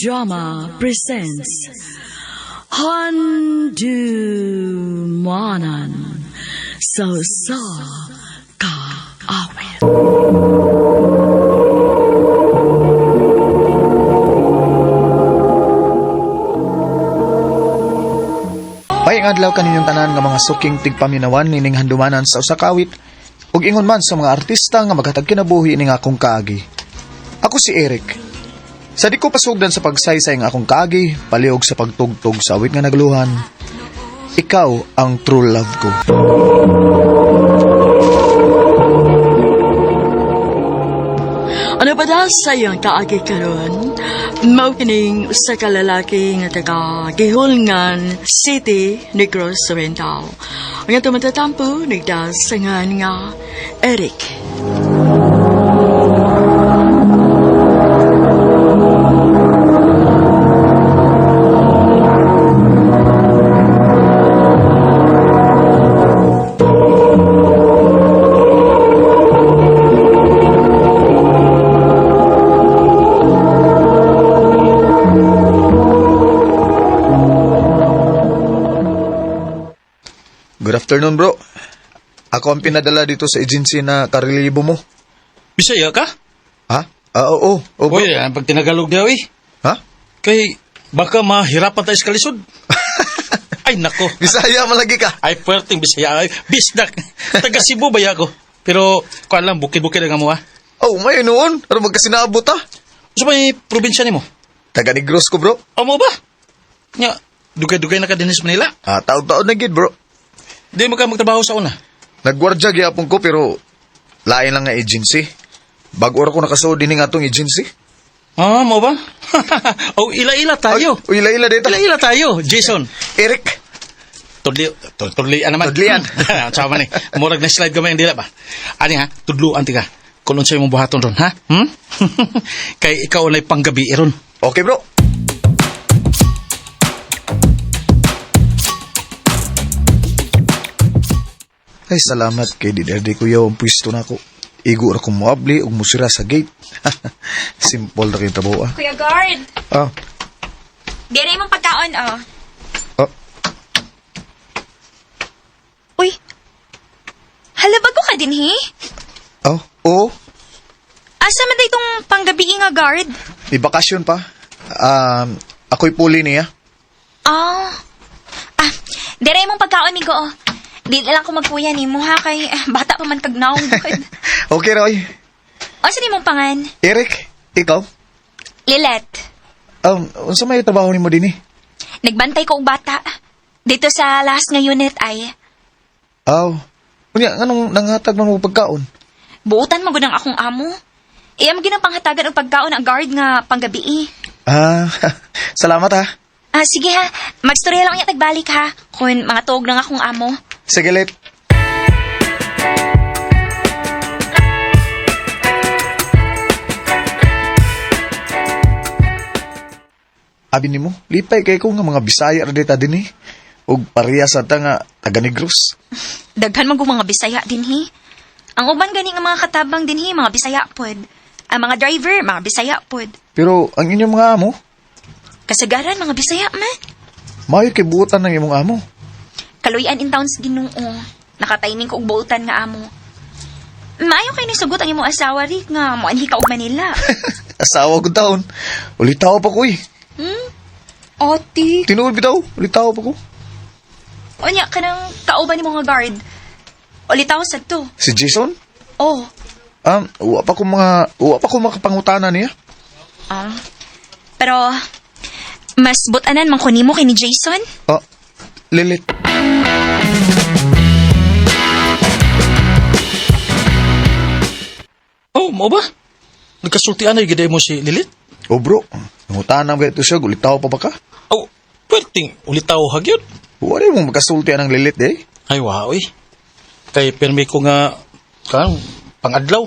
Drama presents Handumanan So Ka Awit. Payeng adlaw kaninyong tanan nga mga suking tigpaminawan nining handumanan sa usa ka awit ug ingon man sa mga artista nga maghatag kinabuhi ning akong kaagi. Ako si Eric. Sa di ko pasugdan sa pagsaysay nga akong kaagi, palihog sa pagtugtog sa awit nga nagluhan. Ikaw ang true love ko. Ano ba daw sa iyong kaagi karon? Mao kining usa ka lalaki nga taga Gihulngan City, Negros Oriental. Ang atong matatampo nagdasangan nga Eric. Good afternoon, bro. Ako ang pinadala dito sa agency na karelibo mo. Bisaya ka? Ha? Oo, bro. Uy, ang pag tinagalog daw eh. Ha? Kay baka mahirapan tayo sa kalisod. Ay, nako. Bisaya malagi ka. Ay, puwerteng Bisaya. Ay, bisdak. Taga Cebu ba ya ko? Pero, kuan lang, bukid-bukid lang mo ha. Oh, may noon. Pero magkasinabot ha. Sa may probinsya ni mo? Taga Negros ko, bro. O mo ba? Nga, dugay-dugay na ka din sa Manila. Taon-taon na gid, bro. Di mo ka magtrabaho sa una. Nagwardya gyapon ko pero lain lang nga agency. Bago ra ko nakasuod din nga atong agency. Ah, mo ba? O, ila-ila tayo. Ay, ila-ila dito. Ila-ila tayo, Jason. Eric. Tudlian naman. Tudlian. Sama ni. Murag na slide gamay hindi ba? Ani ha, tudluan ti ka. Kung unsay mong buhaton ron, ha? Kay ikaw na panggabi ron. Okay, bro. Ay, salamat kay Didardi Kuya ang pwisto na ako. Igo ra kong muabli ug musira sa gate. Simple na kayong trabaho, ah. Kuya Guard, Ah, diyan mong pagkaon, oh. ah, Uy, hala bago ka din, he? oh, oo. Asa man da itong panggabi nga guard? May bakasyon pa. Ako'y puli niya. Diyan mong pagkaon, migo, oh. Di na lang ko magkuya ni mo, ha, kay bata pa man kagnaong bukod. Okay, Roy. O, saan mong pangan? Eric, ikaw? Lilet. Unsa may trabaho ni mo din eh? Nagbantay ko og bata. Dito sa last nga unit ay, Unya, anong nanghatag man mo pagkaon? buutan magud ang akong amo. Iyam ginang panghatagan og pagkaon ang guard nga panggabi. Salamat ha. Sige ha, magstorya lang niya tagbalik ha. Kung mga tuog lang akong amo. Sige, let. Abi nimo, lipay kay ko nga mga Bisaya ra dita dinhi. Ug pareha sa ta nga taga Negros. Daghan man mga Bisaya dinhi. Ang uban gani nga mga katabang dinhi mga Bisaya pod. Ang mga driver mga Bisaya pod. Pero ang inyong mga amo, Kasagaran mga Bisaya man. mayo kay buutan ng imong amo. Kaluyan in towns Ginoo. Nakataining ko og buutan nga amo. Maayo kay ni sugot ang imong asawa Rick nga moanhi ka og Manila. Asawa ko taon. Ulitaw pa ko eh. Oti. Tinuod bitaw, ulitaw pa ko. Onya kanang kauban nimo nga guard. Ulitaw sad to. Si Jason? Oh. Uwa pa ko makapangutana niya. Pero mas butanan man ko nimo kay ni Jason. Lilit. Oh, mo ba? Nagkasultian na giday mo si Lilit? Bro, nangutana ba ito siya, ulitaw pa ba ka? Oh, puwerteng ulitaw hagyod. Wala mo magkasulti ang lilit eh. Ay, wow eh. Kay permi ko nga, pangadlaw.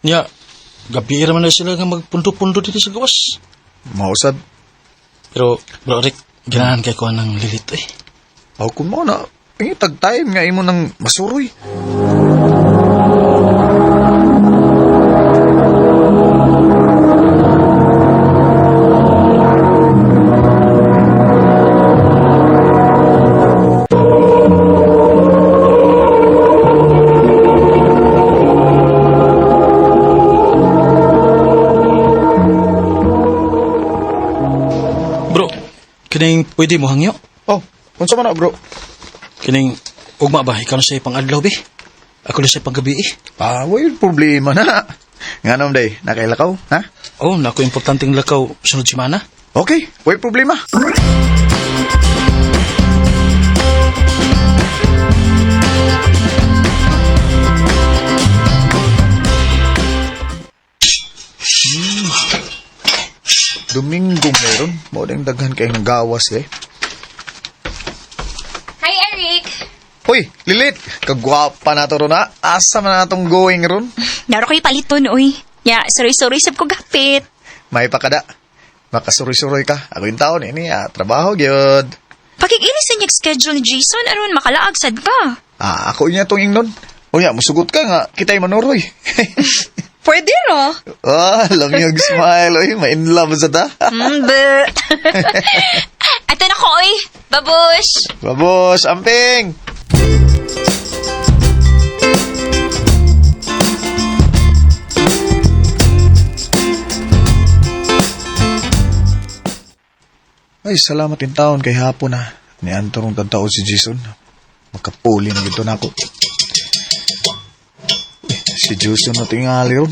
Nya, gabi raman na sila nga magpundo-pundo dito sa gawas. Mausad. Pero, bro Rick, ganahan kay ko ng Lilit eh. Kung mo na, pangitag time nga imo ng masuroy. Kining pwede mo hangyo? Oh, unsa man na, bro? Kining ugma ba? Ikaw na sa'yo pang-adlaw, be? Ako na sa'yo pang-gabi, eh. Way problema na. Nganom day, nakailakaw, ha? Oh, naku, importanteng lakaw sunod simana. Okay, way problema. Domingo meron. Mo ding daghan kay ng gawas eh. Hi, Eric! Uy, Lilit, kagwapa na to ron ha. Asa man natong going ron? Daro ko'y paliton, uy. Ya, sorry sab ko gapit. May pakada. Baka suroy-suroy ka. Ako yung taon ini trabaho gyud. Pakikini sa niyag schedule ni Jason, aron makalaag sad ka. Ako niya tong ingnon. Unya, musugot ka nga, kita'y manuroy. Pwede, no? Lamig smile, oy, ma-in love sa ta. Ato na ko, uy. Babush! Babos, amping! Ay, salamat yung taon kay hapon na. Niantorong tagtaon si Jason. Makapuli na gito na ako. Uy, si Jason na tingali ron.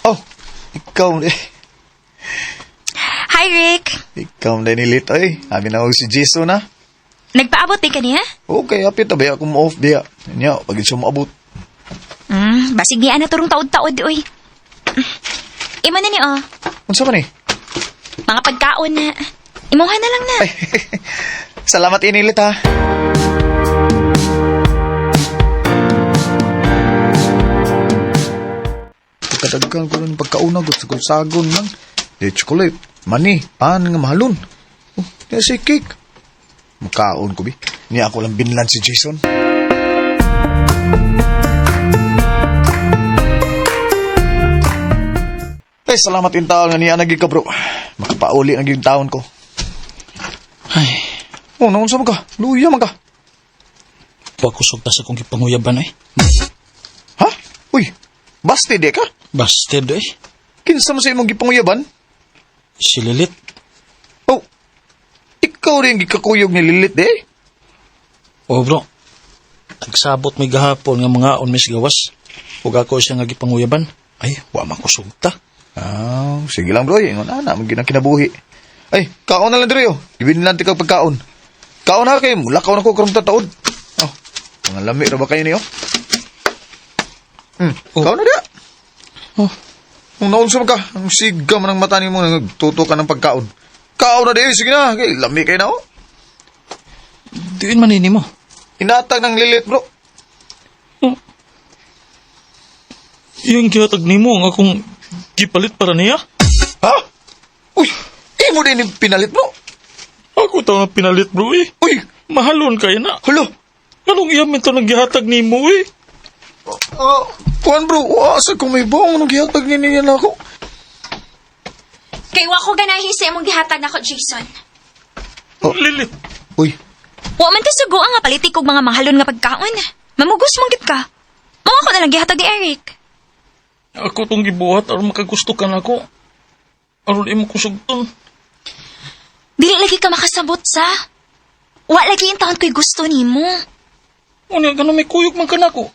Oh, ikaw eh. Hi, Rick. Ikaw na nilit ay. Abi na ako si Jason na. Nagpaabot di ka niya? Okay, apit na ba ako ma-off biya. Nya, pag siya maabot. Basig niya na turong taod-taod, uy. Imo na ni, oh. Unsa man eh? Mga pagkaon na. Imuha na lang na. Ay, salamat inilit ha. Pagkadagkan ko ng pagkauna, gusto ko sagon man. Di chocolate, mani, pan nga mahalon. Oh, di si cake. Makaon ko bi. Niya ako lang binlan si Jason. Ay, salamat yung taon nga niya naging ka bro. Makapauli naging taon ko. Ay, Oh, naunsa man ka? Luya man ka. pakusog ta sa kong ipanguyaban, eh. Ha? Uy, basti di ka? Busted, eh. Kinsa mo sa imong gipanguyaban? Si Lilit. Oh, ikaw rin gikakuyog ni Lilit di? Oh, bro. Nagsabot may gahapon nga mga on mis gawas. Huwag ako siya nga gipanguyaban. Ay, wa man kusog ta. Sige lang bro, ingon na, maging kinabuhi. Ay, kaon na lang diri oh. Ibinlan ti ka pagkaon. Kaon na kayo, lakaw na ko karong tataod. Oh, mga lami ra ba kayo niyo? Kaon na dia. Oh. Kung naunsa man ka, ang siga man ang mata ni mo, nagtuto ka ng pagkaon. Kaon na di, sige na, kay lami kayo na oh. Diin manini mo. Inatag ng Lilit bro. Yung gihatag ni mo nga kung gipalit para niya. Ha? Uy, imo din yung pinalit bro. Ako tao nga pinalit, bro, eh. Uy, Mahalon kaya na. hala. Anong iyamin to naggihatag ni mo, eh? Kuan bro, asa kung may bong nung gihatag niya na ako. Kay wa ko ganahi sa imong gihatag nako, Jason. Lilit. Uy, Wa man ta sugo nga paliti kog mga mahalon nga pagkaon. Mamugos mong gid ka. Mao ako na lang gihatag ni Eric. Ako tong gibuhat aron makagusto ka na ako. Aron imo kusugton. Dili lagi ka makasabot sa. Wa lagi yung taon ko'y gusto nimo. Unya ganun may kuyog man ka na ako.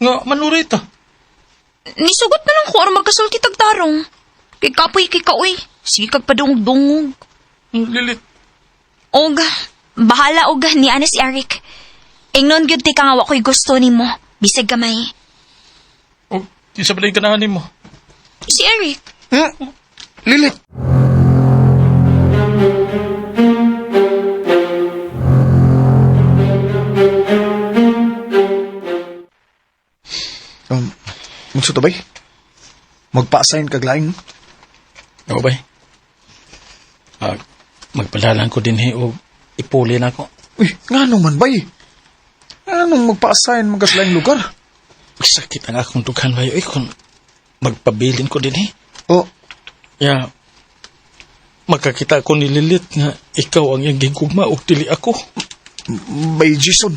Nga manurita. Nisugot na lang ko aron magkasulti tagtarong. Kay kapoy kay kaoy. Sige kag padungog-dungog. Lilit. Og, bahala og ni ana si Eric. Ingnon gyud ti ka nga wa ko'y gusto nimo. Bisag gamay. O, isa ba na yung ganahan mo? Si Eric. Lilit. Mungso to bay? Magpa-assign kag laing? Oo ba? Magpadalan ko din o ipuli na ako. Uy, nga naman bay? Anong magpa-assign magkaslaing lugar? Sakit ang akong dughan ba yun, kung magpabilin ko din Oh, Ya, magkakita ko ni Lilit nga ikaw ang iyang gigugma o dili ako. bay Jason.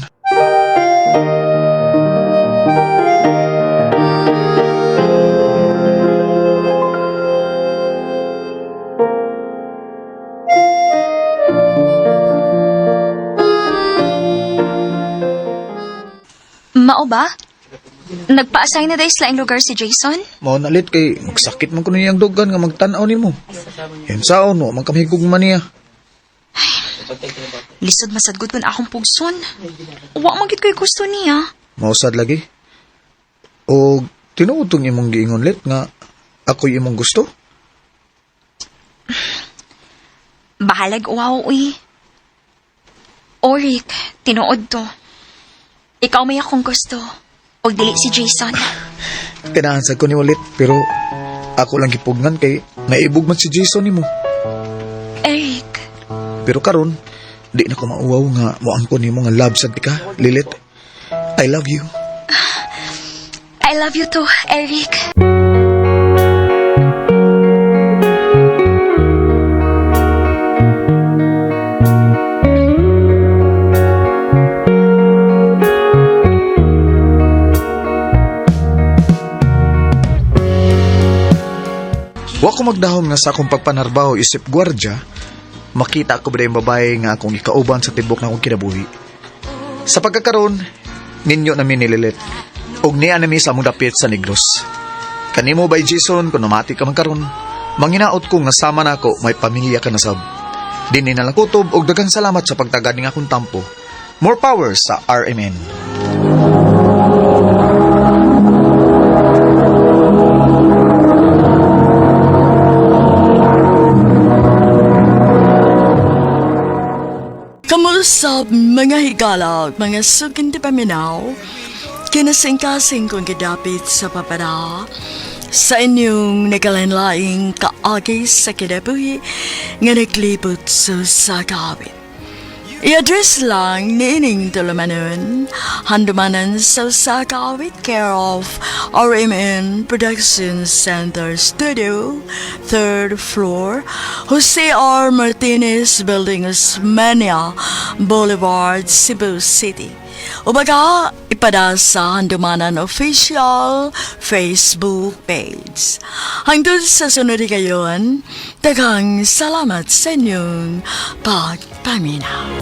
Nagpa-assign na dahil laing lugar si Jason? Mao na lit kay magsakit man ko niyang dugan nga magtan-aw nimo. Yan saon no, magkamhigog man niya. Lisod masadgod kun akong pugson. Wa magit ko'y gusto niya. Mausad lagi. O tinuod tong imong giingon lit nga ako'y imong gusto. Bahalag uwaw, uy. Orik, tinuod to. Ikaw may akong gusto. O dili si Jason. Kinahansag ko ni ulit pero ako lang gipugngan kay naibog man si Jason nimo. Eric, Pero karon di na ko mauwaw nga moangkon nimo nga love sad ka, Lilit. I love you. I love you too, Eric. Wa ko magdahom nga sa akong pagpanarbaho isip gwardya, makita ko ba yung babae nga akong ikauban sa tibok na akong kinabuhi. Sa pagkakaroon, ninyo namin nililit. Og niya nami sa among dapit sa Negros. Kanimo by Jason, kung namati ka man karon, manginaot ko nga sama na ako, may pamilya ka na sab. Dini na lang kutob og daghang salamat sa pagtagad ning akong tampo. More power sa RMN. Kamusta mga higala, mga suking di paminaw, kinasing-kasing kong kadapit sa papada, sa inyong nagalanlaing kaagi sa kinabuhi nga naglibot sa sakawit. I-address lang ni ining tulumanon, handumanan sa sakawit care of RMN Production Center Studio, 3rd floor, Jose R. Martinez Building, Osmania Boulevard, Cebu City. Ubaga, ipada sa Handumanan Official Facebook page. Hangtod sa sunod kayon, daghang salamat sa inyong pagpaminaw.